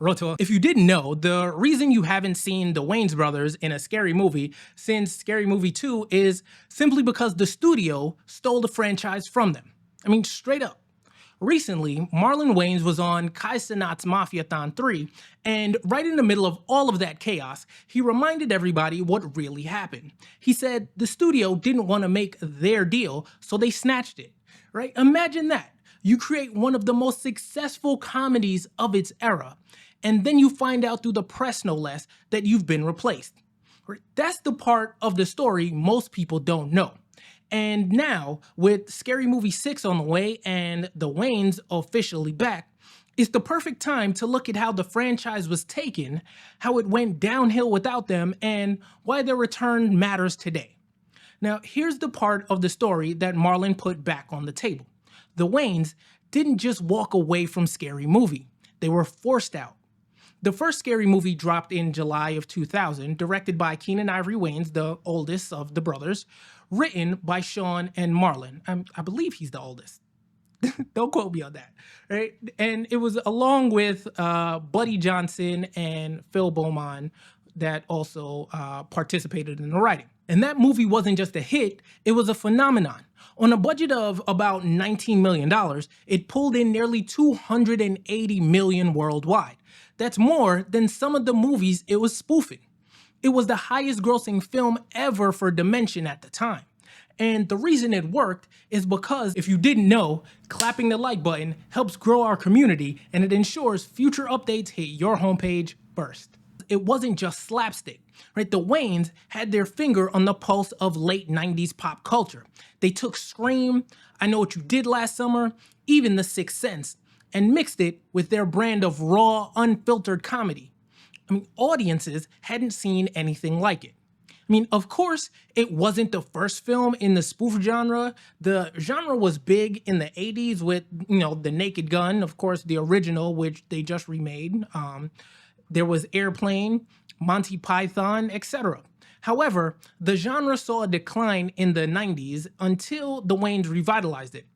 Rawteur. If you didn't know, the reason you haven't seen the Wayans brothers in a scary movie since Scary Movie 2 is simply because the studio stole the franchise from them. I mean, straight up. Recently, Marlon Wayans was on Cenat's Mafia-thon 3, and right in the middle of all of that chaos, he reminded everybody what really happened. He said the studio didn't want to make their deal, so they snatched it. Right? Imagine that. You create one of the most successful comedies of its era, and then you find out through the press, no less, that you've been replaced. That's the part of the story most people don't know. And now, with Scary Movie 6 on the way and the Wayans officially back, it's the perfect time to look at how the franchise was taken, how it went downhill without them, and why their return matters today. Now, here's the part of the story that Marlon put back on the table. The Wayans didn't just walk away from Scary Movie. They were forced out. The first Scary Movie dropped in July of 2000, directed by Keenen Ivory Wayans, the oldest of the brothers, written by Sean and Marlon. I believe he's the oldest. Don't quote me on that, right? And it was along with Buddy Johnson and Phil Beaumont that also participated in the writing. And that movie wasn't just a hit, it was a phenomenon. On a budget of about $19 million, it pulled in nearly $280 million worldwide. That's more than some of the movies it was spoofing. It was the highest grossing film ever for Dimension at the time. And the reason it worked is because, if you didn't know, clapping the like button helps grow our community and it ensures future updates hit your homepage first. It wasn't just slapstick, right? The Wayans had their finger on the pulse of late 90s pop culture. They took Scream, I Know What You Did Last Summer, even The Sixth Sense, and mixed it with their brand of raw, unfiltered comedy. I mean, audiences hadn't seen anything like it. I mean, of course, it wasn't the first film in the spoof genre. The genre was big in the 80s with, The Naked Gun, of course, the original, which they just remade. There was Airplane, Monty Python, etc. However, the genre saw a decline in the 90s until the Wayans revitalized it.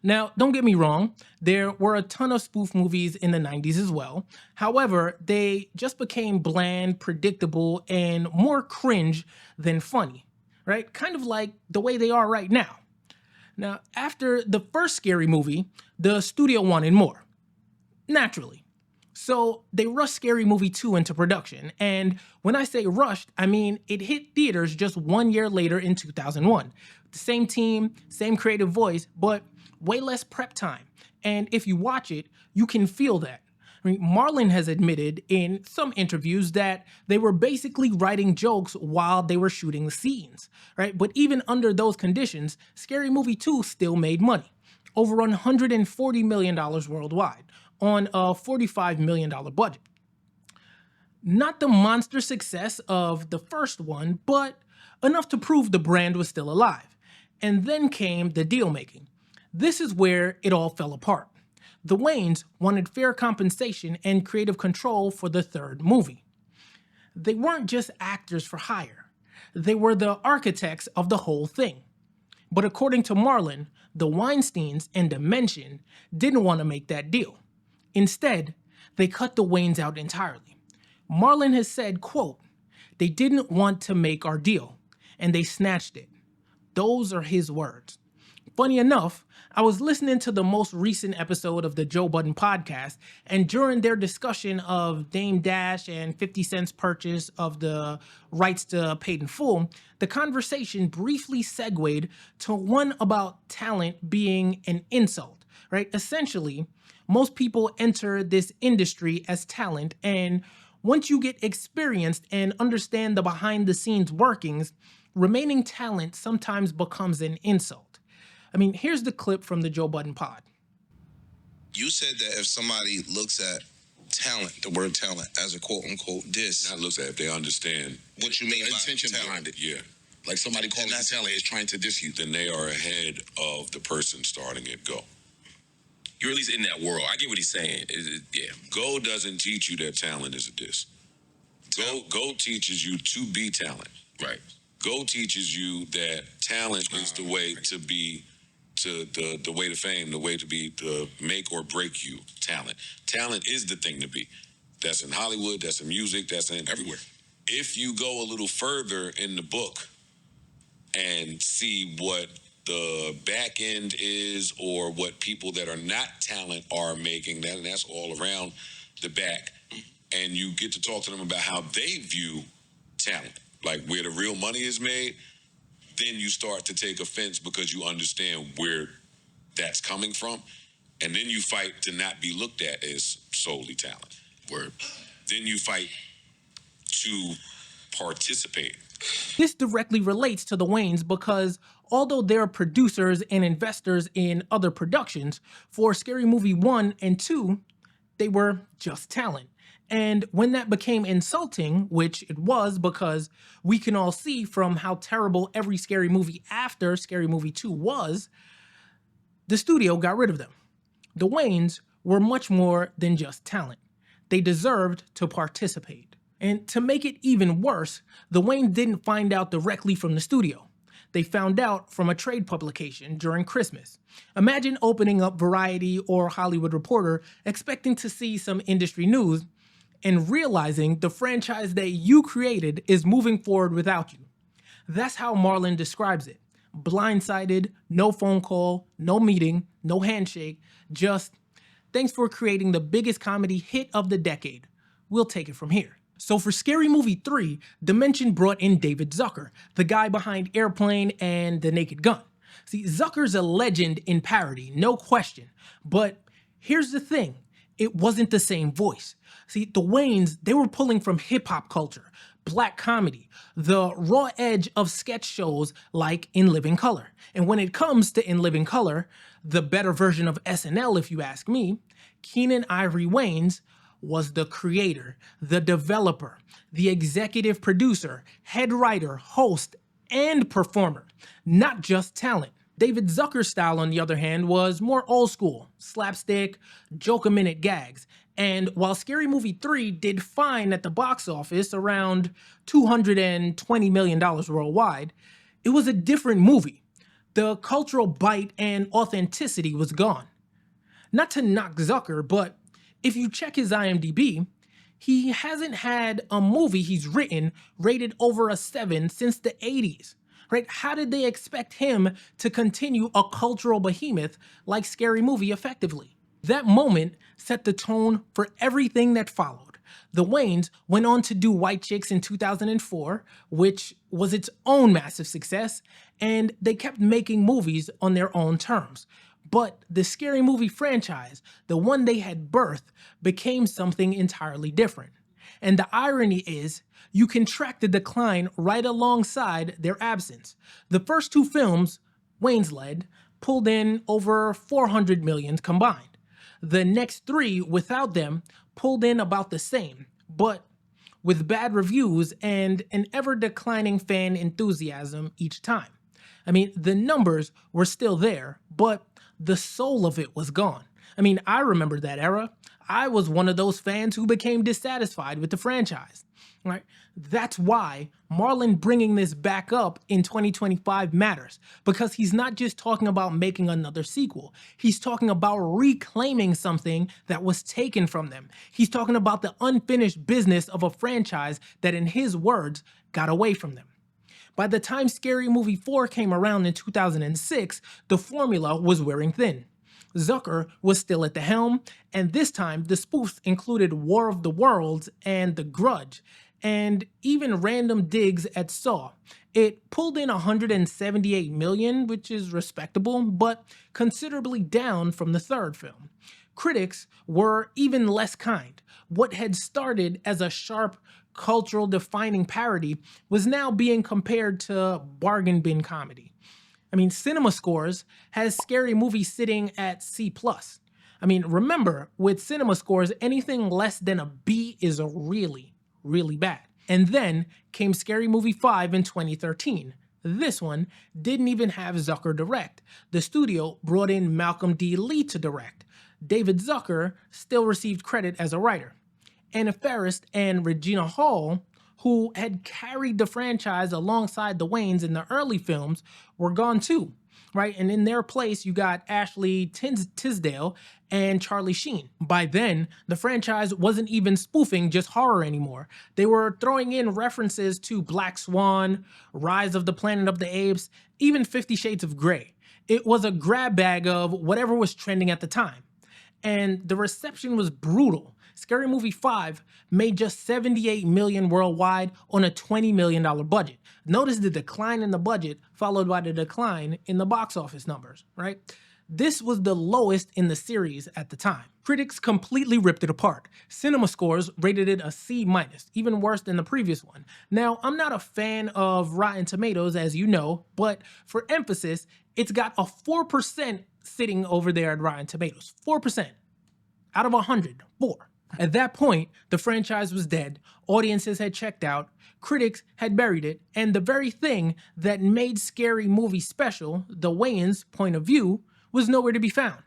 Now, don't get me wrong, there were a ton of spoof movies in the 90s as well. However, they just became bland, predictable, and more cringe than funny, right? Kind of like the way they are right now. Now, after the first Scary Movie, the studio wanted more, naturally. So they rushed Scary Movie 2 into production. And when I say rushed, I mean it hit theaters just 1 year later in 2001. The same team, same creative voice, but way less prep time. And if you watch it, you can feel that. I mean, Marlon has admitted in some interviews that they were basically writing jokes while they were shooting the scenes, right? But even under those conditions, Scary Movie 2 still made money. Over $140 million worldwide on a $45 million budget. Not the monster success of the first one, but enough to prove the brand was still alive. And then came the deal making. This is where it all fell apart. The Wayans wanted fair compensation and creative control for the third movie. They weren't just actors for hire. They were the architects of the whole thing. But according to Marlon, the Weinsteins and Dimension didn't want to make that deal. Instead, they cut the Wayans out entirely. Marlon has said, quote, "They didn't want to make our deal, and they snatched it." Those are his words. Funny enough, I was listening to the most recent episode of the Joe Budden podcast, and during their discussion of Dame Dash and 50 Cent's purchase of the rights to Paid in Full, the conversation briefly segued to one about talent being an insult, right? Essentially, most people enter this industry as talent, and once you get experienced and understand the behind-the-scenes workings, remaining talent sometimes becomes an insult. I mean, here's the clip from the Joe Budden pod. You said that if somebody looks at talent, the word talent, as a quote-unquote diss. Not looks at if they understand what you mean the by intention talent. behind it. Yeah. Like somebody calling you talent is trying to diss you. Then they are ahead of the person starting it. Go. You're at least in that world. I get what he's saying. Yeah. Go doesn't teach you that talent is a diss. Go teaches you to be talent. Right. Go teaches you that talent is the way to be, to the way to fame, the way to be, to make or break you. Talent is the thing to be. That's in Hollywood, that's in music, that's in everywhere. If you go a little further in the book and see what the back end is or what people that are not talent are making, and that's all around the back, and you get to talk to them about how they view talent, like where the real money is made, then you start to take offense because you understand where that's coming from. And then you fight to not be looked at as solely talent. Word. Then you fight to participate. This directly relates to the Wayans because although they're producers and investors in other productions, for Scary Movie 1 and 2, they were just talent. And when that became insulting, which it was because we can all see from how terrible every Scary Movie after Scary Movie 2 was, the studio got rid of them. The Wayans were much more than just talent. They deserved to participate. And to make it even worse, the Wayans didn't find out directly from the studio. They found out from a trade publication during Christmas. Imagine opening up Variety or Hollywood Reporter expecting to see some industry news and realizing the franchise that you created is moving forward without you. That's how Marlon describes it. Blindsided, no phone call, no meeting, no handshake, just, thanks for creating the biggest comedy hit of the decade. We'll take it from here. So for Scary Movie 3, Dimension brought in David Zucker, the guy behind Airplane and The Naked Gun. See, Zucker's a legend in parody, no question. But here's the thing, it wasn't the same voice. See, the Wayans, they were pulling from hip-hop culture, black comedy, the raw edge of sketch shows like In Living Color. And when it comes to In Living Color, the better version of SNL if you ask me, Keenen Ivory Wayans was the creator, the developer, the executive producer, head writer, host, and performer, not just talent. David Zucker's style, on the other hand, was more old school, slapstick, joke-a-minute gags. And while Scary Movie 3 did fine at the box office, around $220 million worldwide, it was a different movie. The cultural bite and authenticity was gone. Not to knock Zucker, but if you check his IMDb, he hasn't had a movie he's written rated over a 7 since the 80s. Right? How did they expect him to continue a cultural behemoth like Scary Movie effectively? That moment set the tone for everything that followed. The Wayans went on to do White Chicks in 2004, which was its own massive success, and they kept making movies on their own terms. But the Scary Movie franchise, the one they had birthed, became something entirely different. And the irony is, you can track the decline right alongside their absence. The first two films, Wayans led, pulled in over $400 million combined. The next three, without them, pulled in about the same, but with bad reviews and an ever-declining fan enthusiasm each time. I mean, the numbers were still there, but the soul of it was gone. I mean, I remember that era. I was one of those fans who became dissatisfied with the franchise, right? That's why Marlon bringing this back up in 2025 matters, because he's not just talking about making another sequel. He's talking about reclaiming something that was taken from them. He's talking about the unfinished business of a franchise that, in his words, got away from them. By the time Scary Movie 4 came around in 2006, the formula was wearing thin. Zucker was still at the helm, and this time the spoofs included War of the Worlds and The Grudge, and even random digs at Saw. It pulled in $178 million, which is respectable, but considerably down from the third film. Critics were even less kind. What had started as a sharp, cultural defining parody was now being compared to bargain bin comedy. I mean, Cinema Scores has Scary Movie sitting at C+. I mean, remember, with Cinema Scores, anything less than a B is a really, really bad. And then came Scary Movie 5 in 2013. This one didn't even have Zucker direct. The studio brought in Malcolm D. Lee to direct. David Zucker still received credit as a writer. Anna Faris and Regina Hall, who had carried the franchise alongside the Wayans in the early films, were gone too. right? And in their place, you got Ashley Tisdale and Charlie Sheen. By then, the franchise wasn't even spoofing just horror anymore. They were throwing in references to Black Swan, Rise of the Planet of the Apes, even 50 Shades of Grey. It was a grab bag of whatever was trending at the time. And the reception was brutal. Scary Movie 5 made just $78 million worldwide on a $20 million budget. Notice the decline in the budget followed by the decline in the box office numbers, right? This was the lowest in the series at the time. Critics completely ripped it apart. Cinema scores rated it a C-, even worse than the previous one. Now, I'm not a fan of Rotten Tomatoes, as you know, but for emphasis, it's got a 4% sitting over there at Rotten Tomatoes. 4%. Out of 100, 4. At that point, the franchise was dead, audiences had checked out, critics had buried it, and the very thing that made Scary Movie special, the Wayans' point of view, was nowhere to be found.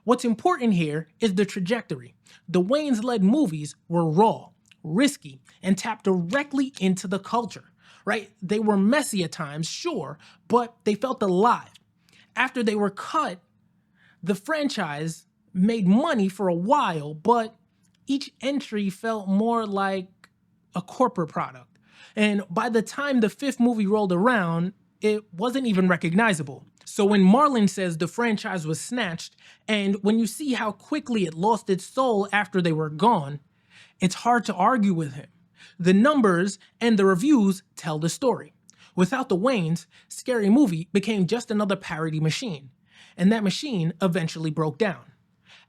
What's important here is the trajectory. The Wayans-led movies were raw, risky, and tapped directly into the culture, right? They were messy at times, sure, but they felt alive. After they were cut, the franchise made money for a while, but each entry felt more like a corporate product. And by the time the 5th movie rolled around, it wasn't even recognizable. So when Marlon says the franchise was snatched, and when you see how quickly it lost its soul after they were gone, it's hard to argue with him. The numbers and the reviews tell the story. Without the Wayans, Scary Movie became just another parody machine, and that machine eventually broke down.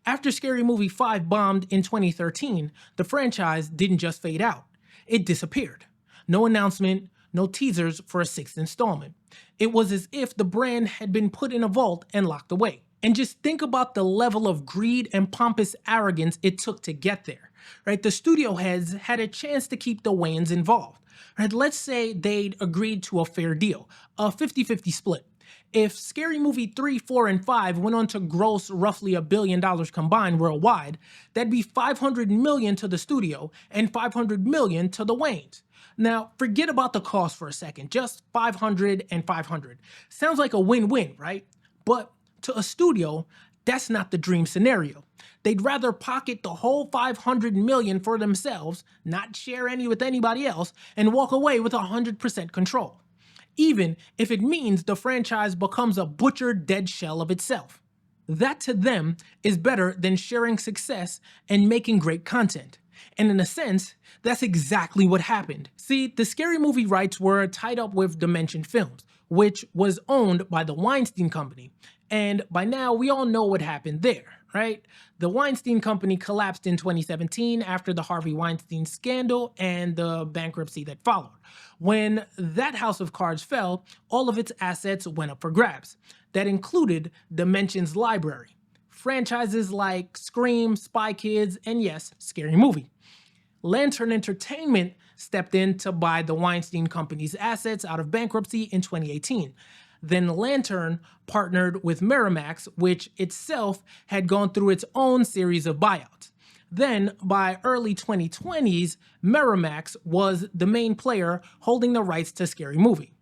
After Scary Movie 5 bombed in 2013, the franchise didn't just fade out, it disappeared. No announcement, no teasers for a 6th installment. It was as if the brand had been put in a vault and locked away. And just think about the level of greed and pompous arrogance it took to get there, right? The studio heads had a chance to keep the Wayans involved, right? Let's say they'd agreed to a fair deal, a 50-50 split. If Scary Movie 3, 4, and 5 went on to gross roughly $1 billion combined worldwide, that'd be $500 million to the studio and $500 million to the Wayans. Now, forget about the cost for a second, just 500 and 500. Sounds like a win-win, right? But to a studio, that's not the dream scenario. They'd rather pocket the whole $500 million for themselves, not share any with anybody else, and walk away with 100% control, even if it means the franchise becomes a butchered dead shell of itself. That to them is better than sharing success and making great content. And in a sense, that's exactly what happened. See, the Scary Movie rights were tied up with Dimension Films, which was owned by the Weinstein Company. And by now, we all know what happened there, right? The Weinstein Company collapsed in 2017 after the Harvey Weinstein scandal and the bankruptcy that followed. When that house of cards fell, all of its assets went up for grabs. That included Dimension's library, franchises like Scream, Spy Kids, and yes, Scary Movie. Lantern Entertainment stepped in to buy the Weinstein Company's assets out of bankruptcy in 2018. Then Lantern partnered with Miramax, which itself had gone through its own series of buyouts. Then, by early 2020s, Miramax was the main player holding the rights to Scary Movie.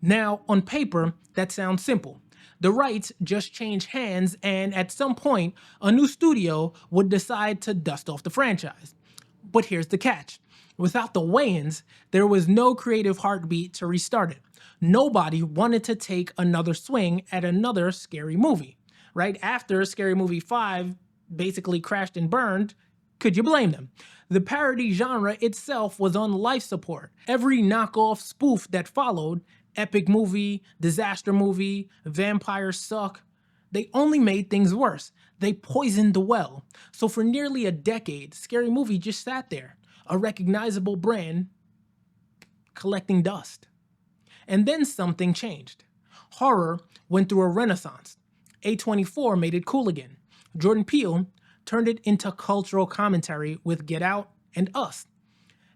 Now, on paper, that sounds simple. The rights just change hands, and at some point, a new studio would decide to dust off the franchise. But here's the catch. Without the Wayans, there was no creative heartbeat to restart it. Nobody wanted to take another swing at another Scary Movie. Right after Scary Movie 5 basically crashed and burned, could you blame them? The parody genre itself was on life support. Every knockoff spoof that followed, epic movie, disaster movie, vampires suck, they only made things worse. They poisoned the well. So for nearly a decade, Scary Movie just sat there, a recognizable brand collecting dust. And then something changed. Horror went through a renaissance. A24 made it cool again. Jordan Peele turned it into cultural commentary with Get Out and Us.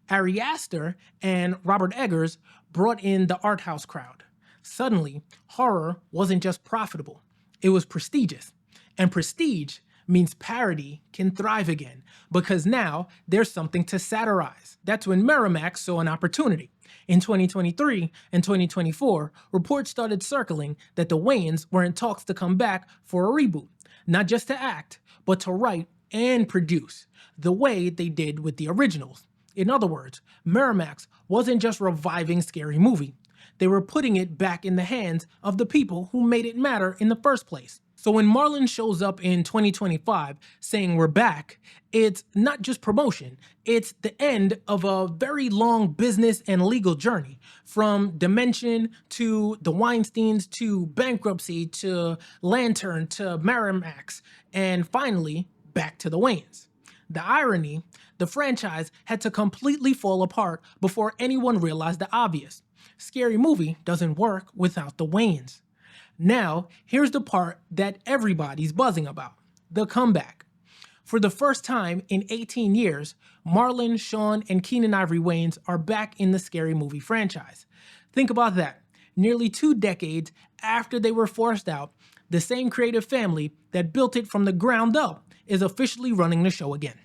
Ari Aster and Robert Eggers brought in the art house crowd. Suddenly, horror wasn't just profitable, it was prestigious. And prestige means parody can thrive again, because now there's something to satirize. That's when Miramax saw an opportunity. In 2023 and 2024, reports started circling that the Wayans were in talks to come back for a reboot, not just to act, but to write and produce, the way they did with the originals. In other words, Miramax wasn't just reviving Scary Movie. They were putting it back in the hands of the people who made it matter in the first place. So when Marlon shows up in 2025 saying we're back, it's not just promotion, it's the end of a very long business and legal journey, from Dimension to the Weinsteins to bankruptcy to Lantern to Miramax, and finally back to the Wayans. The irony, the franchise had to completely fall apart before anyone realized the obvious. Scary Movie doesn't work without the Wayans. Now, here's the part that everybody's buzzing about, the comeback. For the first time in 18 years, Marlon, Sean, and Keenen Ivory Wayans are back in the Scary Movie franchise. Think about that. Nearly 2 decades after they were forced out, the same creative family that built it from the ground up is officially running the show again.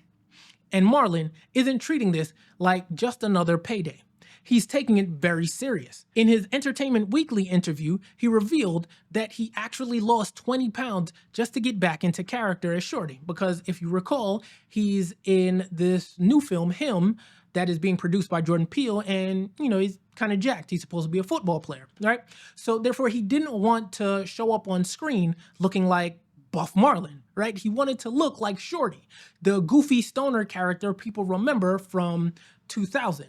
And Marlon isn't treating this like just another payday. He's taking it very serious. In his Entertainment Weekly interview, he revealed that he actually lost 20 pounds just to get back into character as Shorty. Because if you recall, he's in this new film, Him, that is being produced by Jordan Peele, and he's kind of jacked. He's supposed to be a football player, right? So therefore, he didn't want to show up on screen looking like Buff Marlon, right? He wanted to look like Shorty, the goofy stoner character people remember from 2000.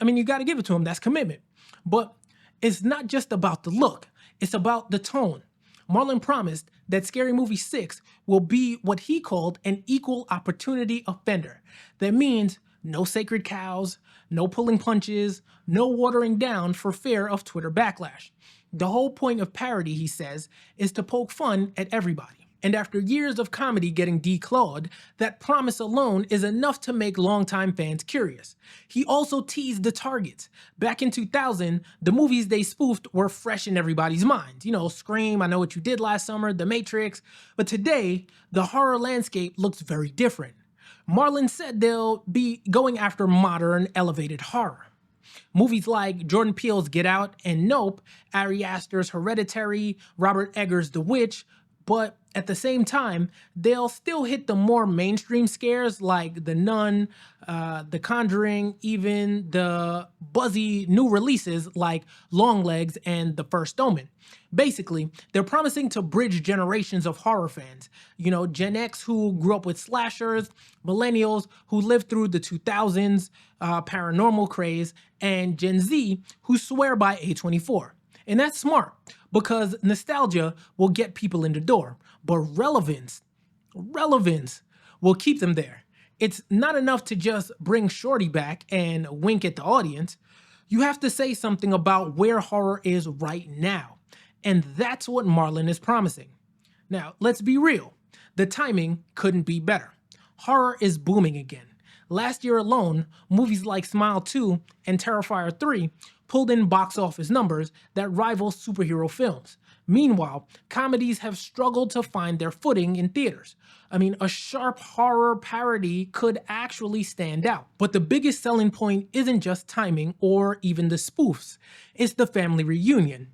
I mean, you got to give it to him. That's commitment. But it's not just about the look. It's about the tone. Marlon promised that Scary Movie 6 will be what he called an equal opportunity offender. That means no sacred cows, no pulling punches, no watering down for fear of Twitter backlash. The whole point of parody, he says, is to poke fun at everybody. And after years of comedy getting declawed, that promise alone is enough to make longtime fans curious. He also teased the targets. Back in 2000, the movies they spoofed were fresh in everybody's mind. Scream, I Know What You Did Last Summer, The Matrix. But today, the horror landscape looks very different. Marlon said they'll be going after modern, elevated horror. Movies like Jordan Peele's Get Out and Nope, Ari Aster's Hereditary, Robert Eggers' The Witch, but at the same time, they'll still hit the more mainstream scares like The Nun, The Conjuring, even the buzzy new releases like Longlegs and The First Omen. Basically, they're promising to bridge generations of horror fans. Gen X who grew up with slashers, millennials who lived through the 2000s paranormal craze, and Gen Z who swear by A24. And that's smart, because nostalgia will get people in the door, but relevance will keep them there. It's not enough to just bring Shorty back and wink at the audience. You have to say something about where horror is right now. And that's what Marlon is promising. Now, let's be real. The timing couldn't be better. Horror is booming again. Last year alone, movies like Smile 2 and Terrifier 3 pulled in box office numbers that rival superhero films. Meanwhile, comedies have struggled to find their footing in theaters. A sharp horror parody could actually stand out. But the biggest selling point isn't just timing or even the spoofs. It's the family reunion.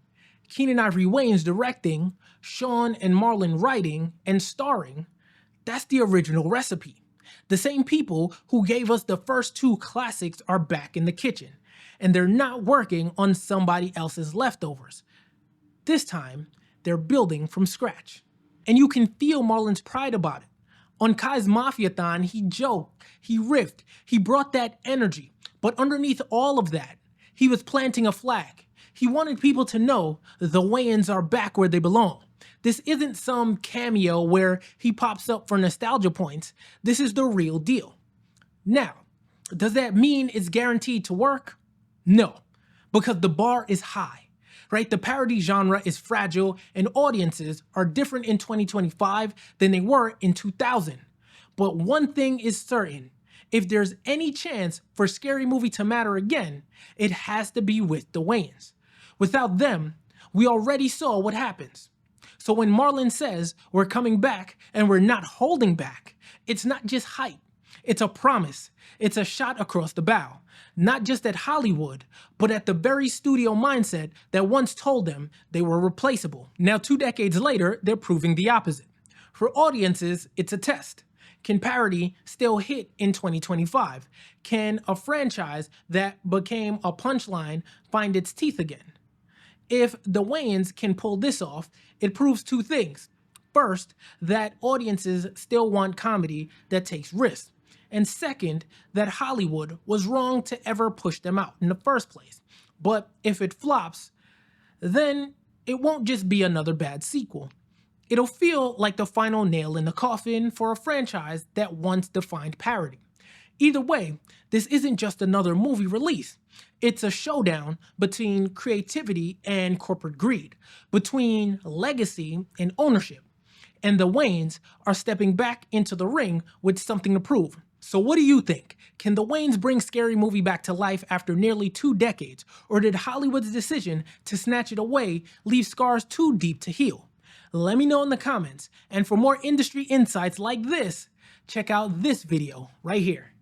Keenen Ivory Wayans directing, Sean and Marlon writing and starring. That's the original recipe. The same people who gave us the first 2 classics are back in the kitchen, and they're not working on somebody else's leftovers. This time, they're building from scratch. And you can feel Marlon's pride about it. On Kai's Mafia-thon, he joked, he riffed, he brought that energy. But underneath all of that, he was planting a flag. He wanted people to know the Wayans are back where they belong. This isn't some cameo where he pops up for nostalgia points. This is the real deal. Now, does that mean it's guaranteed to work? No, because the bar is high, right? The parody genre is fragile and audiences are different in 2025 than they were in 2000. But one thing is certain. If there's any chance for Scary Movie to matter again, it has to be with the Wayans. Without them, we already saw what happens. So when Marlon says we're coming back and we're not holding back, it's not just hype. It's a promise. It's a shot across the bow. Not just at Hollywood, but at the very studio mindset that once told them they were replaceable. Now, 2 decades later, they're proving the opposite. For audiences, it's a test. Can parody still hit in 2025? Can a franchise that became a punchline find its teeth again? If the Wayans can pull this off, it proves 2 things. First, that audiences still want comedy that takes risks. And second, that Hollywood was wrong to ever push them out in the first place. But if it flops, then it won't just be another bad sequel. It'll feel like the final nail in the coffin for a franchise that once defined parody. Either way, this isn't just another movie release. It's a showdown between creativity and corporate greed, between legacy and ownership. And the Wayans are stepping back into the ring with something to prove. So what do you think? Can the Wayans bring Scary Movie back to life after nearly 2 decades? Or did Hollywood's decision to snatch it away leave scars too deep to heal? Let me know in the comments. And for more industry insights like this, check out this video right here.